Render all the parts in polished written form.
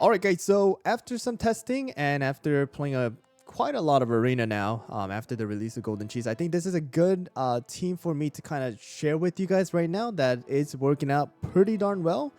Alright guys, so after some testing and after playing quite a lot of arena now, after the release of Golden Cheese, I think this is a good team for me to kind of share with you guys right now that it's working out pretty darn well.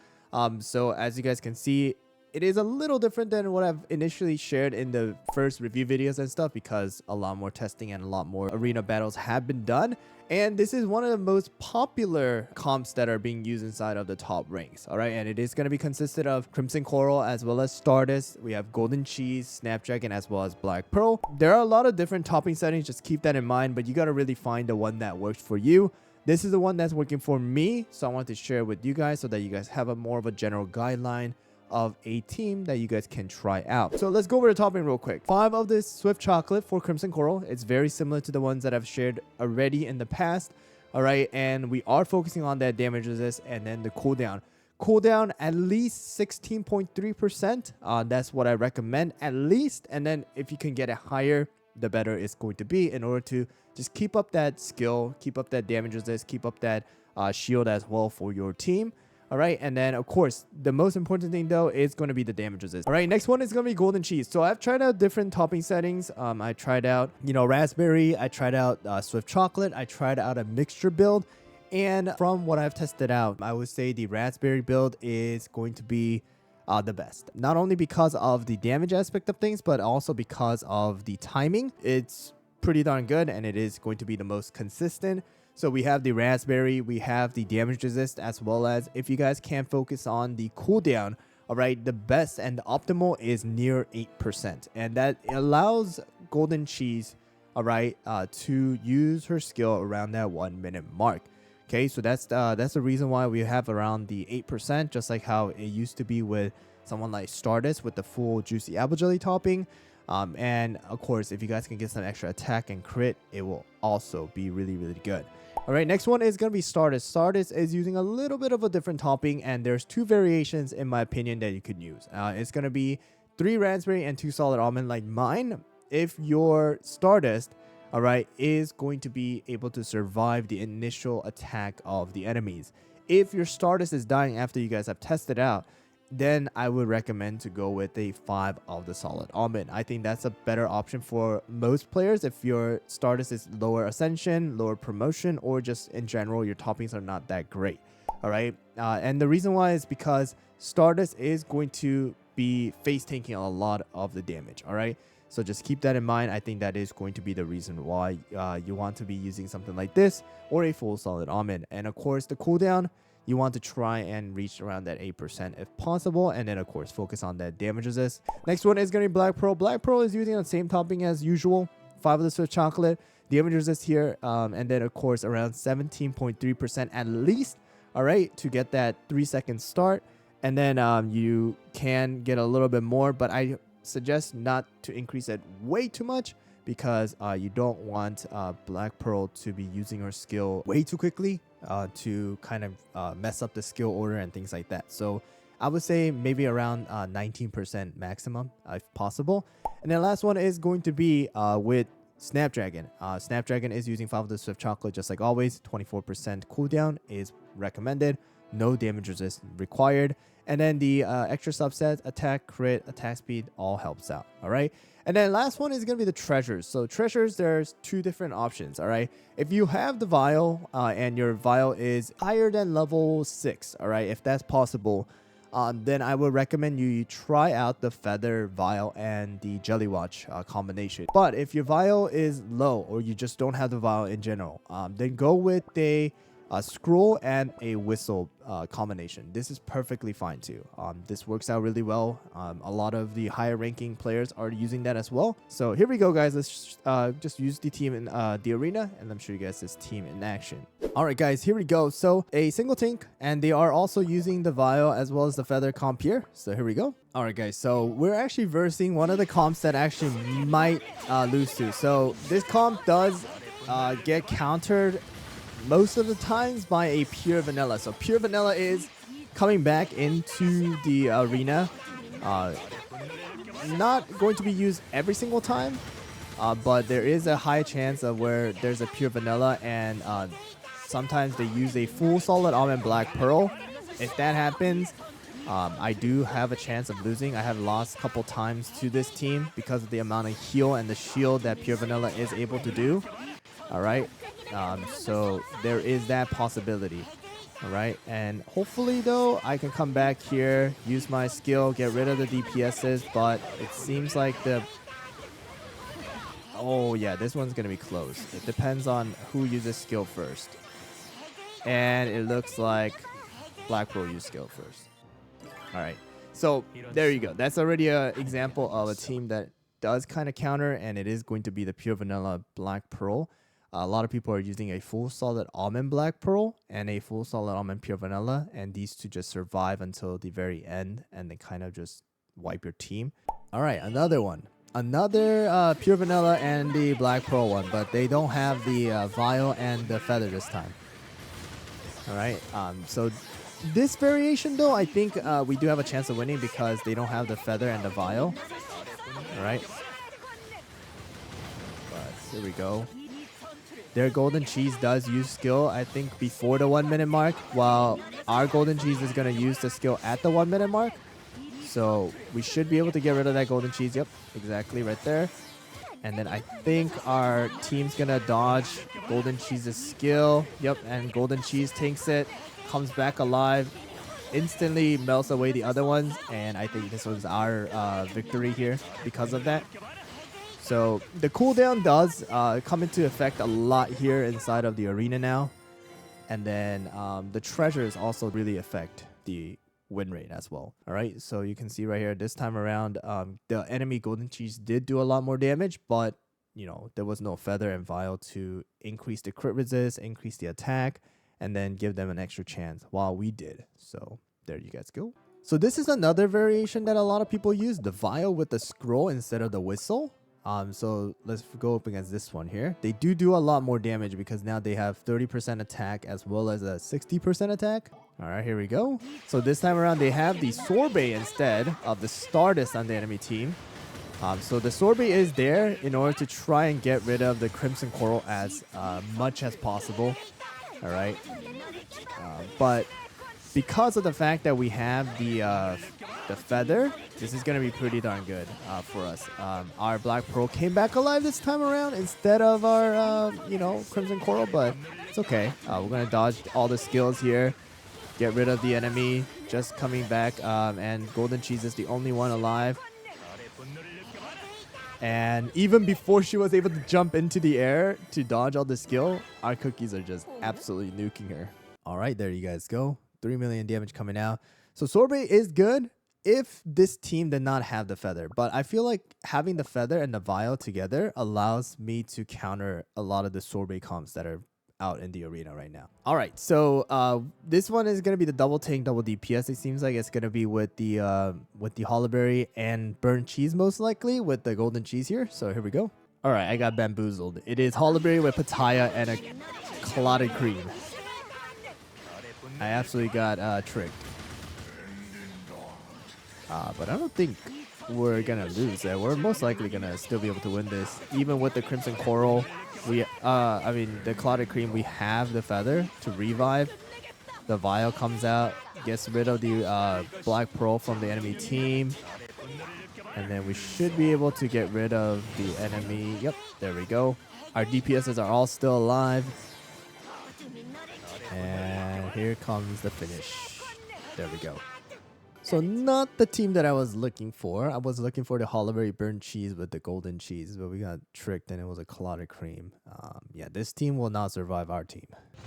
So as you guys can see, it is a little different than what I've initially shared in the first review videos and stuff because a lot more testing and a lot more arena battles have been done. And this is one of the most popular comps that are being used inside of the top ranks. All right, and it is going to be consisted of Crimson Coral as well as Stardust. We have Golden Cheese, Snapdragon, as well as Black Pearl. There are a lot of different topping settings. Just keep that in mind, but you got to really find the one that works for you. This is the one that's working for me, so I want to share with you guys so that you guys have a more of a general guideline of a team that you guys can try out. So let's go over the topping real quick. 5 of this Swift Chocolate for Crimson Coral. It's very similar to the ones that I've shared already in the past. All right, and we are focusing on that damage resist and then the cooldown. Cooldown at least 16.3%. That's what I recommend at least. And then if you can get it higher, the better it's going to be in order to just keep up that skill, keep up that damage resist, keep up that shield as well for your team. All right, and then of course the most important thing though is going to be the damage resist. All right, next one is going to be Golden Cheese. So I've tried out different topping settings. I tried out raspberry, I tried out Swift Chocolate, I tried out a mixture build, and from what I've tested out, I would say the raspberry build is going to be the best. Not only because of the damage aspect of things, but also because of the timing. It's pretty darn good, and it is going to be the most consistent. So we have the raspberry, we have the damage resist, as well as if you guys can focus on the cooldown, all right, the best and the optimal is near 8%. And that allows Golden Cheese, all right, to use her skill around that 1 minute mark. Okay, so that's the reason why we have around the 8%, just like how it used to be with someone like Stardust with the full Juicy Apple Jelly topping. And of course, if you guys can get some extra attack and crit, it will also be really, really good. All right, next one is going to be Stardust. Stardust is using a little bit of a different topping, and there's 2 variations, in my opinion, that you could use. It's going to be 3 raspberry and 2 solid almond like mine. If your Stardust, all right, is going to be able to survive the initial attack of the enemies. If your Stardust is dying after you guys have tested out, then I would recommend to go with a 5 of the solid almond. I think that's a better option for most players if your Stardust is lower ascension, lower promotion, or just in general your toppings are not that great. All right, and the reason why is because Stardust is going to be face tanking a lot of the damage. All right, so just keep that in mind. I think that is going to be the reason why you want to be using something like this or a full solid almond. And of course the cooldown, you want to try and reach around that 8% if possible, and then of course focus on that damage resist. Next one is going to be Black Pearl. Black Pearl is using the same topping as usual, 5 of the Swift Chocolate, damage resist here, and then of course around 17.3% at least, all right, to get that 3-second start. And then you can get a little bit more, but I suggest not to increase it way too much, because you don't want Black Pearl to be using her skill way too quickly to kind of mess up the skill order and things like that. So I would say maybe around 19% maximum if possible. And then last one is going to be with Snapdragon. Snapdragon is using 5 of the Swift Chocolate just like always. 24% cooldown is recommended. No damage resist required. And then the extra subsets, attack, crit, attack speed, all helps out. All right. And then last one is going to be the treasures. So treasures, there's 2 different options. All right. If you have the vial and your vial is higher than level 6, all right, if that's possible, then I would recommend you try out the feather vial and the jelly watch combination. But if your vial is low or you just don't have the vial in general, then go with a scroll and a whistle combination. This is perfectly fine too. This works out really well. A lot of the higher ranking players are using that as well. So here we go, guys. Let's just use the team in the arena, and let me show you guys this team in action. All right, guys, here we go. So a single tank, and they are also using the vial as well as the feather comp here. So here we go. All right, guys, so we're actually versing one of the comps that actually might lose to. So this comp does get countered most of the times by a pure vanilla. So pure vanilla is coming back into the arena. Not going to be used every single time, but there is a high chance of where there's a pure vanilla, and sometimes they use a full solid almond Black Pearl. If that happens, I do have a chance of losing. I have lost a couple times to this team because of the amount of heal and the shield that Pure Vanilla is able to do. All right. So there is that possibility. All right. And hopefully, though, I can come back here, use my skill, get rid of the DPSs. But it seems like the... Oh, yeah, this one's going to be close. It depends on who uses skill first. And it looks like Black Pearl used skill first. All right. So there you go. That's already an example of a team that does kind of counter, and it is going to be the Pure Vanilla Black Pearl. A lot of people are using a full solid almond Black Pearl and a full solid almond Pure Vanilla, and these two just survive until the very end, and they kind of just wipe your team. All right, another one. Another Pure Vanilla and the Black Pearl one, but they don't have the vial and the feather this time. All right, so this variation, though, I think we do have a chance of winning because they don't have the feather and the vial. All right. But here we go. Their golden cheese does use skill, I think, before the 1 minute mark, while our golden cheese is going to use the skill at the 1 minute mark. So we should be able to get rid of that golden cheese. Yep, exactly right there. And then I think our team's going to dodge golden cheese's skill. Yep, and golden cheese takes it, comes back alive, instantly melts away the other ones. And I think this was our victory here because of that. So the cooldown does come into effect a lot here inside of the arena now. And then the treasures also really affect the win rate as well. All right, so you can see right here, this time around, the enemy golden cheese did do a lot more damage, but you know, there was no feather and vial to increase the crit resist, increase the attack, and then give them an extra chance while we did. So there you guys go. So this is another variation that a lot of people use, the vial with the scroll instead of the whistle. So let's go up against this one here. They do a lot more damage because now they have 30% attack as well as a 60% attack. All right, here we go. So this time around, they have the sorbet instead of the Stardust on the enemy team. So the sorbet is there in order to try and get rid of the crimson coral as much as possible. All right. But because of the fact that we have the feather, this is going to be pretty darn good for us. Our Black Pearl came back alive this time around instead of our, Crimson Coral, but it's okay. We're going to dodge all the skills here, get rid of the enemy, just coming back, and Golden Cheese is the only one alive. And even before she was able to jump into the air to dodge all the skill, our cookies are just absolutely nuking her. All right, there you guys go. 3 million damage coming out. So sorbet is good if this team did not have the feather. But I feel like having the feather and the vial together allows me to counter a lot of the sorbet comps that are out in the arena right now. All right, so this one is going to be the double tank, double DPS. It seems like it's going to be with the Hollyberry and burnt cheese most likely with the golden cheese here. So here we go. All right, I got bamboozled. It is Hollyberry with Pattaya and a clotted cream. I absolutely got tricked. But I don't think we're gonna lose. We're most likely gonna still be able to win this, even with the Crimson Coral. The clotted cream. We have the feather to revive. The vial comes out, gets rid of the Black Pearl from the enemy team, and then we should be able to get rid of the enemy. Yep, there we go. Our DPSs are all still alive. And here comes the finish. There we go. So not the team that I was looking for. I was looking for the Hollyberry burnt cheese with the golden cheese, but we got tricked and it was a clotted cream. Yeah, this team will not survive our team.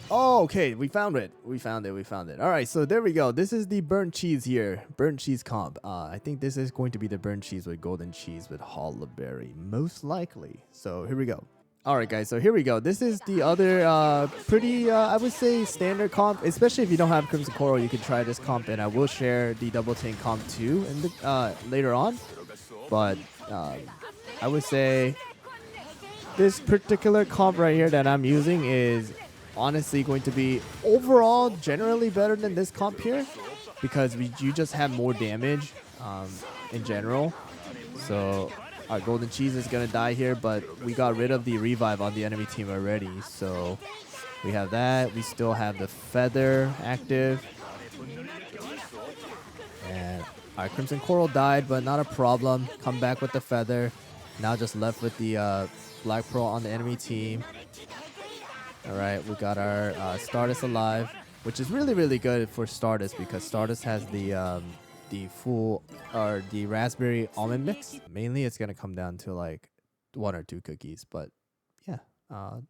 Oh, okay, we found it. We found it. All right, so there we go. This is the burnt cheese here. Burnt cheese comp. I think this is going to be the burnt cheese with golden cheese with Hollyberry, most likely. So here we go. All right, guys, so here we go. This is the other pretty, I would say, standard comp. Especially if you don't have Crimson Coral, you can try this comp, and I will share the double tank comp too in the, later on. But I would say this particular comp right here that I'm using is honestly going to be overall generally better than this comp here because you just have more damage in general. So our golden cheese is going to die here, but we got rid of the revive on the enemy team already. So we have that. We still have the feather active. And All right, Crimson Coral died, but not a problem. Come back with the feather. Now just left with the Black Pearl on the enemy team. All right, we got our Stardust alive, which is really, really good for Stardust because Stardust has the full or the raspberry almond mix. Mainly, it's gonna come down to like 1 or 2 cookies, but yeah,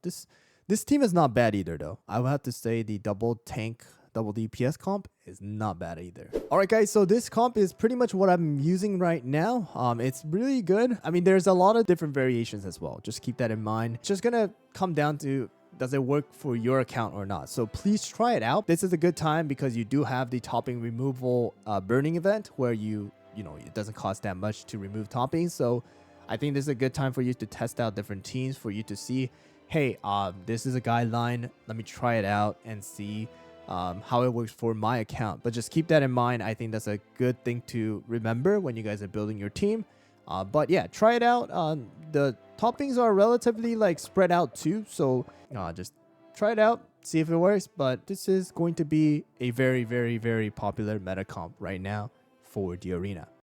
this team is not bad either though. I would have to say the double tank, double DPS comp is not bad either. All right, guys, so this comp is pretty much what I'm using right now. It's really good. I mean, there's a lot of different variations as well. Just keep that in mind. It's just gonna come down to does it work for your account or not. So please try it out. This is a good time because you do have the topping removal burning event where you know it doesn't cost that much to remove toppings. So I think this is a good time for you to test out different teams for you to see, hey, this is a guideline. Let me try it out and see how it works for my account. But just keep that in mind. I think that's a good thing to remember when you guys are building your team. But yeah, try it out. The toppings are relatively like spread out too, so just try it out, see if it works. But this is going to be a very, very, very popular meta comp right now for the arena.